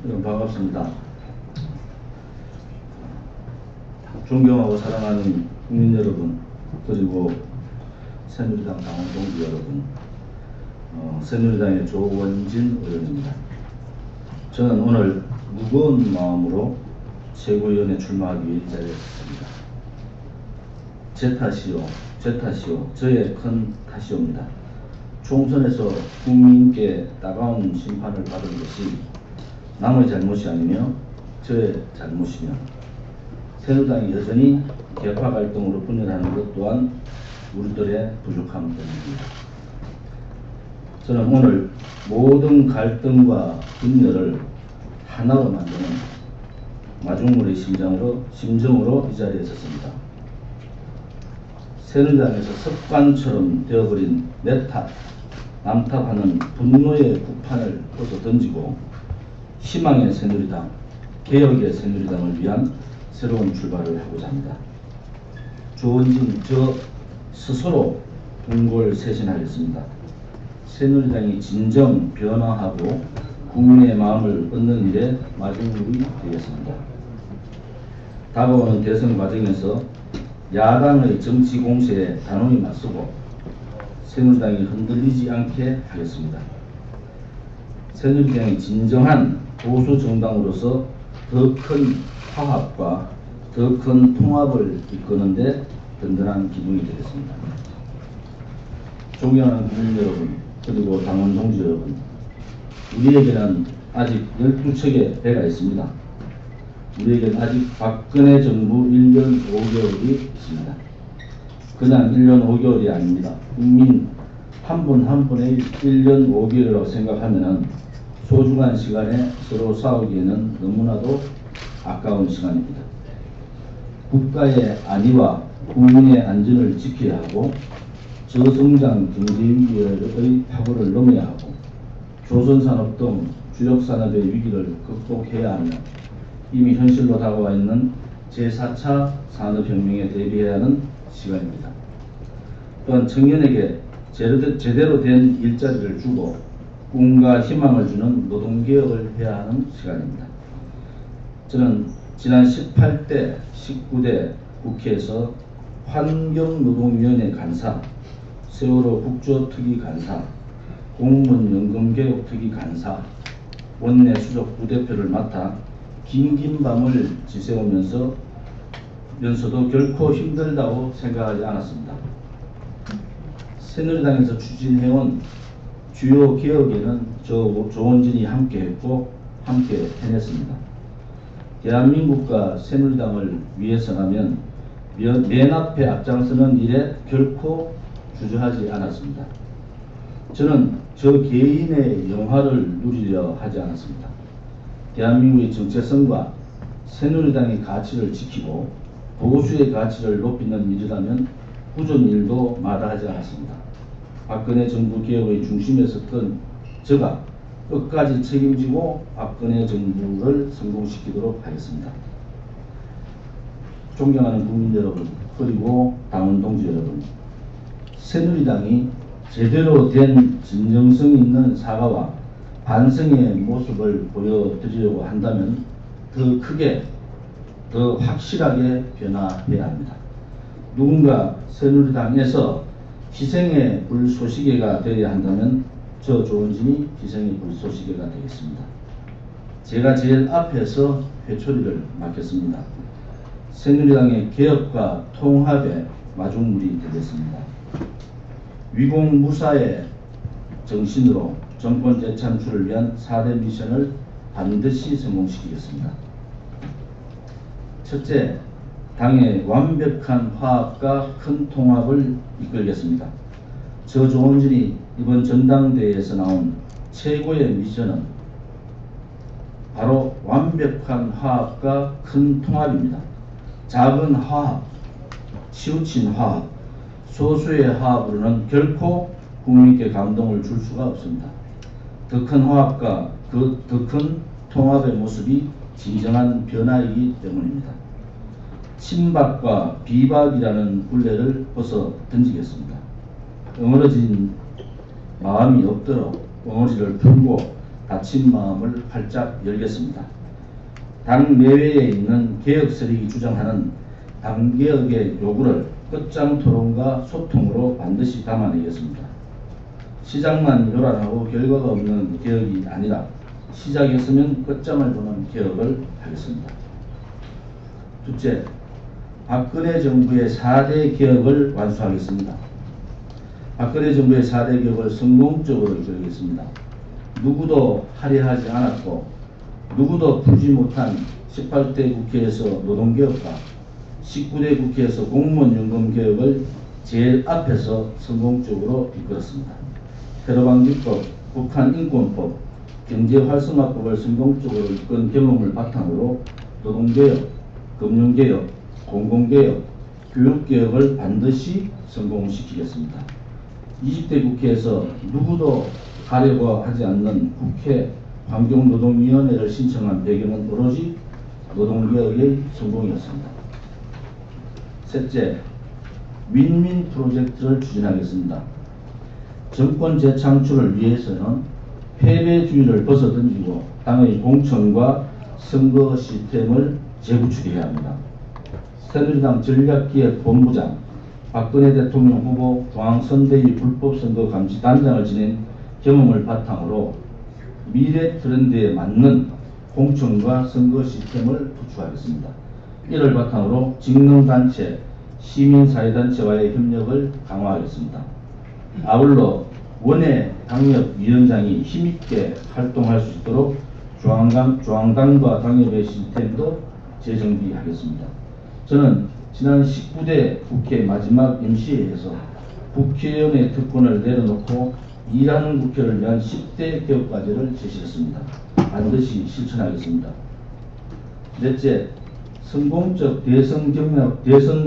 여러분 반갑습니다. 존경하고 사랑하는 국민 여러분, 그리고 새누리당 당원 동지 여러분, 새누리당의 조원진 의원입니다. 저는 오늘 무거운 마음으로 최고위원회 출마하기 위해 이 자리에 섰습니다. 제 탓이요, 저의 큰 탓이옵니다. 총선에서 국민께 따가운 심판을 받은 것이 남의 잘못이 아니며 저의 잘못이며, 새누리당이 여전히 개파 갈등으로 분열하는 것 또한 우리들의 부족함 때문입니다. 저는 오늘 모든 갈등과 분열을 하나로 만드는 마중물의 심정으로 이 자리에 섰습니다. 새누리당에서 습관처럼 되어버린 내 탓, 남 탓하는 분노의 국판을 벗어 던지고 희망의 새누리당, 개혁의 새누리당을 위한 새로운 출발을 하고자 합니다. 조원진 저 스스로 궁궐쇄신하겠습니다. 새누리당이 진정 변화하고 국민의 마음을 얻는 일에 마중물이 되겠습니다. 다가오는 대선 과정에서 야당의 정치 공세에 단호히 맞서고 새누리당이 흔들리지 않게 하겠습니다. 새누리당이 진정한 보수 정당으로서 더 큰 화합과 더 큰 통합을 이끄는 데 든든한 기둥이 되겠습니다. 존경하는 국민 여러분, 그리고 당원 동지 여러분, 우리에게는 아직 12척의 배가 있습니다. 우리에게는 아직 박근혜 정부 1년 5개월이 있습니다. 그냥 1년 5개월이 아닙니다. 국민 한 분 한 분의 1년 5개월이라고 생각하면 소중한 시간에 서로 싸우기에는 너무나도 아까운 시간입니다. 국가의 안위와 국민의 안전을 지켜야 하고, 저성장 경제위기의 파고를 넘어야 하고, 조선산업 등 주력산업의 위기를 극복해야 하며, 이미 현실로 다가와 있는 제4차 산업혁명에 대비해야 하는 시간입니다. 또한 청년에게 제대로 된 일자리를 주고 꿈과 희망을 주는 노동개혁을 해야 하는 시간입니다. 저는 지난 18대, 19대 국회에서 환경노동위원회 간사, 세월호 국조특위 간사, 공무원연금개혁특위 간사, 원내 수석 부대표를 맡아 긴 밤을 지새우면서도 결코 힘들다고 생각하지 않았습니다. 새누리당에서 추진해온 주요 개혁에는 조원진이 함께했고 함께 해냈습니다. 대한민국과 새누리당을 위해서라면 맨 앞에 앞장서는 일에 결코 주저하지 않았습니다. 저는 저 개인의 영화를 누리려 하지 않았습니다. 대한민국의 정체성과 새누리당의 가치를 지키고 보수의 가치를 높이는 일이라면 꾸준 일도 마다하지 않았습니다. 박근혜 정부 개혁의 중심에 섰던 제가 끝까지 책임지고 박근혜 정부를 성공시키도록 하겠습니다. 존경하는 국민 여러분, 그리고 당원 동지 여러분, 새누리당이 제대로 된 진정성 있는 사과와 반성의 모습을 보여드리려고 한다면 더 크게, 더 확실하게 변화해야 합니다. 누군가 새누리당에서 희생의 불쏘시개가 되어야 한다면 저 조원진이 희생의 불쏘시개가 되겠습니다. 제가 제일 앞에서 회초리를 맡겠습니다. 새누리당의 개혁과 통합의 마중물이 되겠습니다. 위공무사의 정신으로 정권 재창출을 위한 4대 미션을 반드시 성공시키겠습니다. 첫째, 당의 완벽한 화합과 큰 통합을 이끌겠습니다. 저 조원진이 이번 전당대회에서 나온 최고의 미션은 바로 완벽한 화합과 큰 통합입니다. 작은 화합, 치우친 화합, 소수의 화합으로는 결코 국민께 감동을 줄 수가 없습니다. 더 큰 화합과 그 더 큰 통합의 모습이 진정한 변화이기 때문입니다. 친박과 비박이라는 굴레를 벗어 던지겠습니다. 응어러진 마음이 없도록 엉어리를 풀고 다친 마음을 활짝 열겠습니다. 당 내외에 있는 개혁 세력이 주장하는 당개혁의 요구를 끝장 토론과 소통으로 반드시 담아내겠습니다. 시작만 요란하고 결과가 없는 개혁이 아니라 시작했으면 끝장을 보는 개혁을 하겠습니다. 둘째, 박근혜 정부의 4대 개혁을 완수하겠습니다. 박근혜 정부의 4대 개혁을 성공적으로 이끌겠습니다. 누구도 할애하지 않았고 누구도 풀지 못한 18대 국회에서 노동개혁과 19대 국회에서 공무원 연금 개혁을 제일 앞에서 성공적으로 이끌었습니다. 테러방지법, 북한인권법, 경제활성화법을 성공적으로 이끈 경험을 바탕으로 노동개혁, 금융개혁, 공공개혁, 교육개혁을 반드시 성공시키겠습니다. 20대 국회에서 누구도 가려고 하지 않는 국회 환경노동위원회를 신청한 배경은 오로지 노동개혁의 성공이었습니다. 셋째, 윈윈 프로젝트를 추진하겠습니다. 정권 재창출을 위해서는 패배주의를 벗어던지고 당의 공천과 선거 시스템을 재구축해야 합니다. 새누리당 전략기획본부장, 박근혜 대통령 후보 중앙선대위 불법선거감시단장을 지낸 경험을 바탕으로 미래 트렌드에 맞는 공천과 선거 시스템을 구축하겠습니다. 이를 바탕으로 직능단체, 시민사회단체와의 협력을 강화하겠습니다. 아울러 원외 당협위원장이 힘있게 활동할 수 있도록 중앙당과 당협의 시스템도 재정비하겠습니다. 저는 지난 19대 국회 마지막 임시회에서 국회의원의 특권을 내려놓고 일하는 국회를 위한 10대 개혁과제를 제시했습니다. 반드시 실천하겠습니다. 넷째, 성공적 대선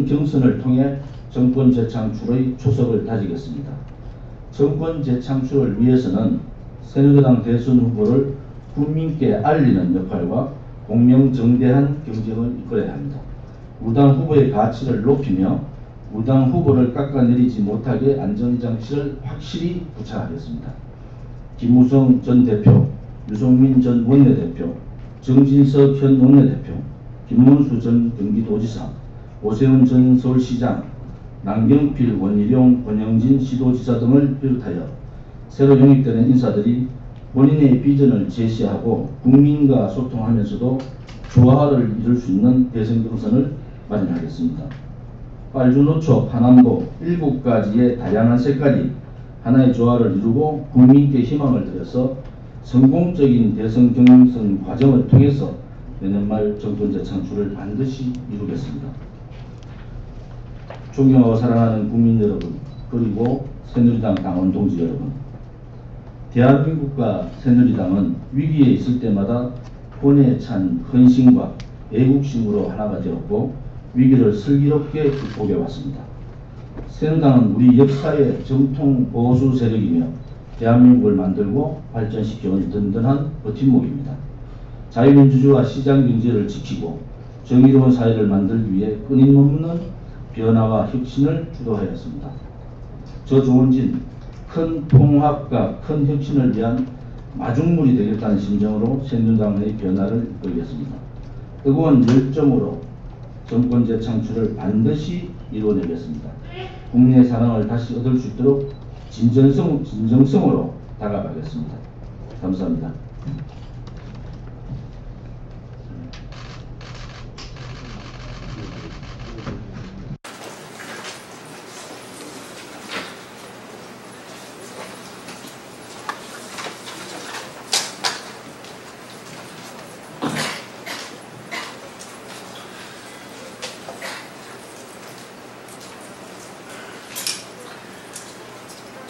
경선을 통해 정권 재창출의 초석을 다지겠습니다. 정권 재창출을 위해서는 새누리당 대선 후보를 국민께 알리는 역할과 공명정대한 경쟁을 이끌어야 합니다. 우당 후보의 가치를 높이며 우당 후보를 깎아내리지 못하게 안전장치를 확실히 부착하겠습니다. 김무성 전 대표, 유승민 전 원내대표, 정진석 현 원내대표, 김문수 전 경기도지사, 오세훈 전 서울시장, 남경필, 원희룡, 권영진 시도지사 등을 비롯하여 새로 영입되는 인사들이 본인의 비전을 제시하고 국민과 소통하면서도 조화를 이룰 수 있는 대선 경선을 마련하겠습니다. 빨주노초, 파남보 7가지의 다양한 색깔이 하나의 조화를 이루고 국민께 희망을 드려서 성공적인 대선 경선 과정을 통해서 내년 말 정권 재창출을 반드시 이루겠습니다. 존경하고 사랑하는 국민 여러분, 그리고 새누리당 당원 동지 여러분, 대한민국과 새누리당은 위기에 있을 때마다 혼에 찬 헌신과 애국심으로 하나가 되었고 위기를 슬기롭게 극복해 왔습니다. 새누리당은 우리 역사의 정통 보수 세력이며 대한민국을 만들고 발전시켜온 든든한 버팀목입니다. 자유민주주의와 시장경제를 지키고 정의로운 사회를 만들기 위해 끊임없는 변화와 혁신을 주도하였습니다. 저 조원진, 큰 통합과 큰 혁신을 위한 마중물이 되겠다는 심정으로 새누리당의 변화를 이끌겠습니다. 뜨거운 열정으로 정권 재창출을 반드시 이루어내겠습니다. 국민의 사랑을 다시 얻을 수 있도록 진정성으로 다가가겠습니다. 감사합니다.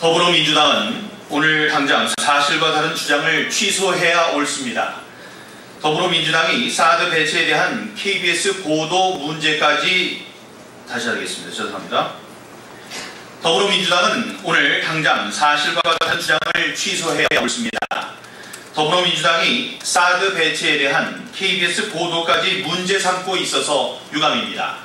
더불어민주당은 오늘 당장 사실과 다른 주장을 취소해야 옳습니다. 더불어민주당이 사드 배치에 대한 KBS 보도 문제까지 다시 하겠습니다. 죄송합니다. 더불어민주당은 오늘 당장 사실과 다른 주장을 취소해야 옳습니다. 더불어민주당이 사드 배치에 대한 KBS 보도까지 문제 삼고 있어서 유감입니다.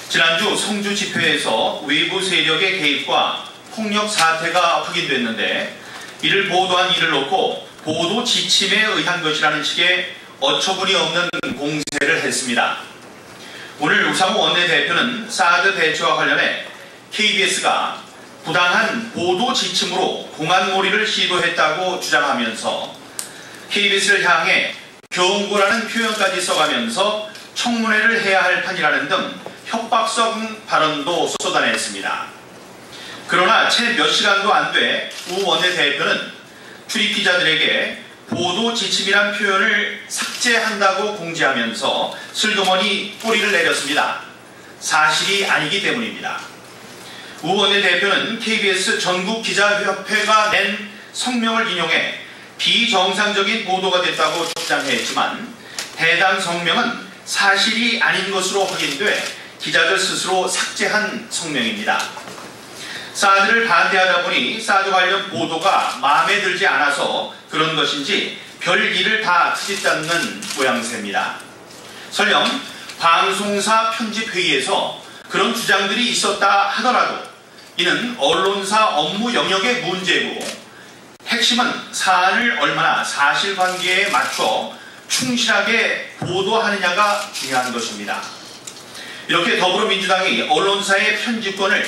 지난주 성주 집회에서 외부 세력의 개입과 폭력 사태가 확인됐는데 이를 보도한 일을 놓고 보도 지침에 의한 것이라는 식의 어처구니 없는 공세를 했습니다. 오늘 우상호 원내대표는 사드 배치와 관련해 KBS가 부당한 보도 지침으로 공안몰이를 시도했다고 주장하면서 KBS를 향해 경고라는 표현까지 써가면서 청문회를 해야 할 판이라는 등 협박성 발언도 쏟아냈습니다. 그러나 채 몇 시간도 안 돼 우 원내대표는 출입 기자들에게 보도 지침이란 표현을 삭제한다고 공지하면서 슬그머니 꼬리를 내렸습니다. 사실이 아니기 때문입니다. 우 원내대표는 KBS 전국기자협회가 낸 성명을 인용해 비정상적인 보도가 됐다고 주장했지만 해당 성명은 사실이 아닌 것으로 확인돼 기자들 스스로 삭제한 성명입니다. 사드를 반대하다 보니 사드 관련 보도가 마음에 들지 않아서 그런 것인지 별일을 다 트집잡는 모양새입니다. 설령 방송사 편집회의에서 그런 주장들이 있었다 하더라도 이는 언론사 업무 영역의 문제고 핵심은 사안을 얼마나 사실관계에 맞춰 충실하게 보도하느냐가 중요한 것입니다. 이렇게 더불어민주당이 언론사의 편집권을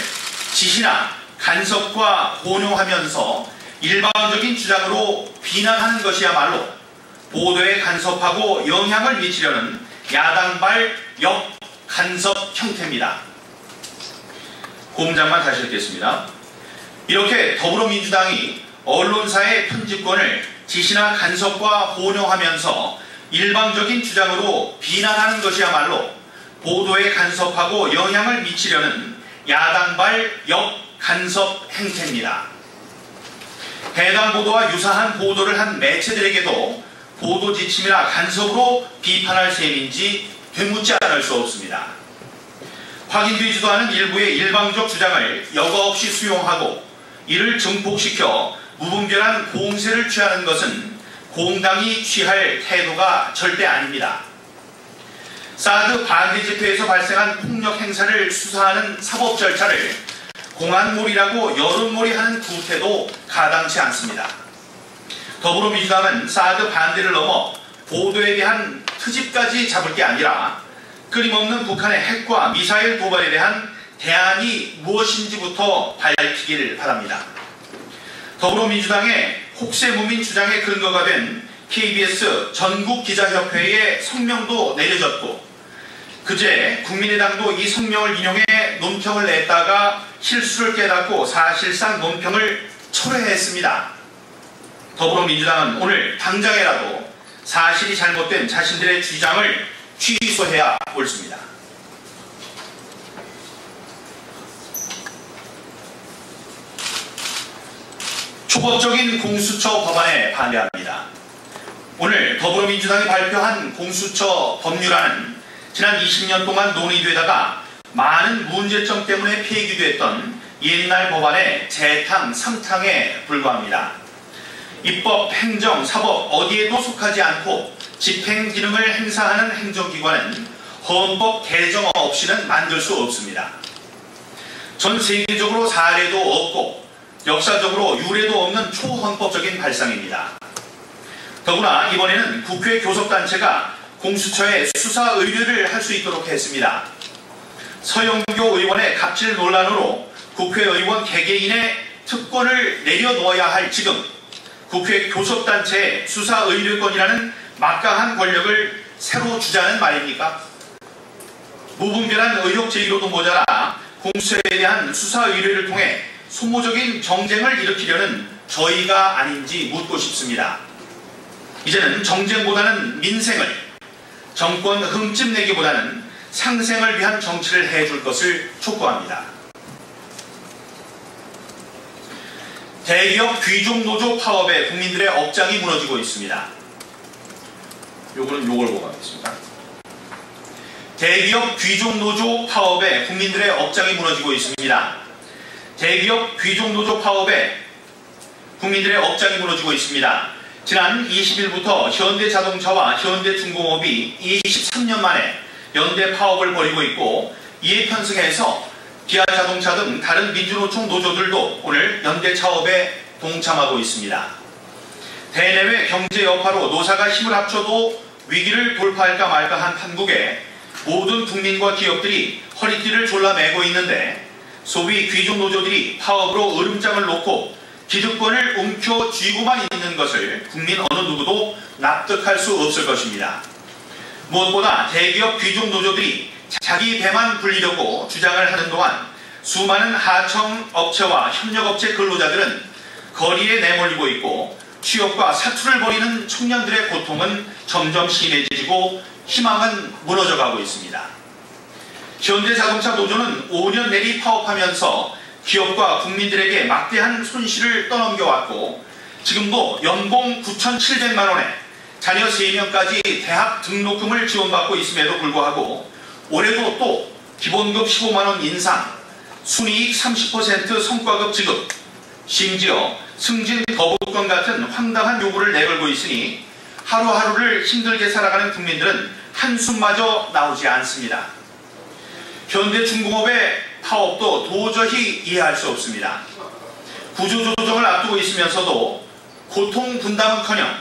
지시나 간섭과 혼용하면서 일방적인 주장으로 비난하는 것이야말로 보도에 간섭하고 영향을 미치려는 야당발 역간섭 형태입니다. 고문장만 다시 읽겠습니다. 이렇게 더불어민주당이 언론사의 편집권을 지시나 간섭과 혼용하면서 일방적인 주장으로 비난하는 것이야말로 보도에 간섭하고 영향을 미치려는 야당발 역간섭 행태입니다. 해당 보도와 유사한 보도를 한 매체들에게도 보도 지침이나 간섭으로 비판할 셈인지 되묻지 않을 수 없습니다. 확인되지도 않은 일부의 일방적 주장을 여과 없이 수용하고 이를 증폭시켜 무분별한 공세를 취하는 것은 공당이 취할 태도가 절대 아닙니다. 사드 반대 집회에서 발생한 폭력 행사를 수사하는 사법 절차를 공안몰이라고 여론몰이하는 구태도 가당치 않습니다. 더불어민주당은 사드 반대를 넘어 보도에 대한 트집까지 잡을 게 아니라 끊임없는 북한의 핵과 미사일 도발에 대한 대안이 무엇인지부터 밝히길 바랍니다. 더불어민주당의 혹세무민 주장의 근거가 된 KBS 전국기자협회의 성명도 내려졌고 그제 국민의당도 이 성명을 인용해 논평을 냈다가 실수를 깨닫고 사실상 논평을 철회했습니다. 더불어민주당은 오늘 당장이라도 사실이 잘못된 자신들의 주장을 취소해야 옳습니다. 초법적인 공수처 법안에 반대합니다. 오늘 더불어민주당이 발표한 공수처 법률안은 지난 20년 동안 논의되다가 많은 문제점 때문에 폐기됐던 옛날 법안의 재탕, 3탕에 불과합니다. 입법, 행정, 사법 어디에도 속하지 않고 집행 기능을 행사하는 행정기관은 헌법 개정 없이는 만들 수 없습니다. 전 세계적으로 사례도 없고 역사적으로 유례도 없는 초헌법적인 발상입니다. 더구나 이번에는 국회 교섭단체가 공수처에 수사 의뢰를 할 수 있도록 했습니다. 서영교 의원의 갑질 논란으로 국회의원 개개인의 특권을 내려놓아야 할 지금 국회 교섭단체의 수사 의뢰권이라는 막강한 권력을 새로 주자는 말입니까? 무분별한 의혹 제기로도 모자라 공수처에 대한 수사 의뢰를 통해 소모적인 정쟁을 일으키려는 저희가 아닌지 묻고 싶습니다. 이제는 정쟁보다는 민생을, 정권 흠집 내기보다는 상생을 위한 정치를 해줄 것을 촉구합니다. 대기업 귀족노조 파업에 국민들의 억장이 무너지고 있습니다. 요거는 요걸 보고 가겠습니다. 대기업 귀족노조 파업에 국민들의 억장이 무너지고 있습니다. 대기업 귀족노조 파업에 국민들의 억장이 무너지고 있습니다. 지난 20일부터 현대자동차와 현대중공업이 23년 만에 연대 파업을 벌이고 있고 이에 편승해서 기아자동차 등 다른 민주노총 노조들도 오늘 연대 차업에 동참하고 있습니다. 대내외 경제 여파로 노사가 힘을 합쳐도 위기를 돌파할까 말까 한 판국에 모든 국민과 기업들이 허리띠를 졸라매고 있는데 소위 귀족 노조들이 파업으로 으름장을 놓고 기득권을 움켜쥐고만 있는 것을 국민 어느 누구도 납득할 수 없을 것입니다. 무엇보다 대기업 귀족 노조들이 자기 배만 불리려고 주장을 하는 동안 수많은 하청업체와 협력업체 근로자들은 거리에 내몰리고 있고 취업과 사투를 벌이는 청년들의 고통은 점점 심해지고 희망은 무너져가고 있습니다. 현대자동차 노조는 5년 내리 파업하면서 기업과 국민들에게 막대한 손실을 떠넘겨왔고 지금도 연봉 9,700만 원에 자녀 3명까지 대학 등록금을 지원받고 있음에도 불구하고 올해도 또 기본급 15만 원 인상, 순이익 30% 성과급 지급, 심지어 승진 거부권 같은 황당한 요구를 내걸고 있으니 하루하루를 힘들게 살아가는 국민들은 한숨마저 나오지 않습니다. 현대중공업의 파업도 도저히 이해할 수 없습니다. 구조조정을 앞두고 있으면서도 고통 분담은커녕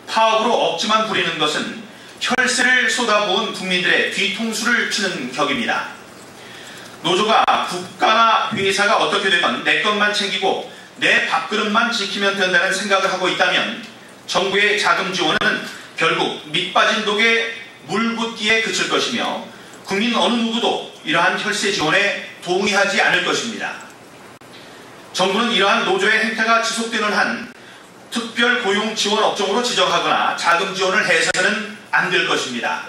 파업으로 억지만 부리는 것은 혈세를 쏟아부은 국민들의 뒤통수를 치는 격입니다. 노조가 국가나 회사가 어떻게 되면 내 것만 챙기고 내 밥그릇만 지키면 된다는 생각을 하고 있다면 정부의 자금 지원은 결국 밑빠진 독에 물 붓기에 그칠 것이며 국민 어느 누구도 이러한 혈세 지원에 동의하지 않을 것입니다. 정부는 이러한 노조의 행태가 지속되는 한 특별 고용 지원 업종으로 지정하거나 자금 지원을 해서는 안 될 것입니다.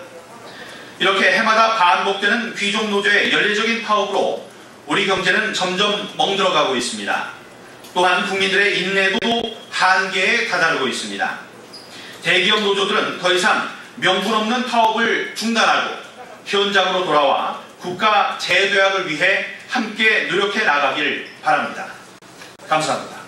이렇게 해마다 반복되는 귀족 노조의 연례적인 파업으로 우리 경제는 점점 멍들어가고 있습니다. 또한 국민들의 인내도 한계에 다다르고 있습니다. 대기업 노조들은 더 이상 명분 없는 파업을 중단하고 현장으로 돌아와 국가 재도약을 위해 함께 노력해 나가길 바랍니다. 감사합니다.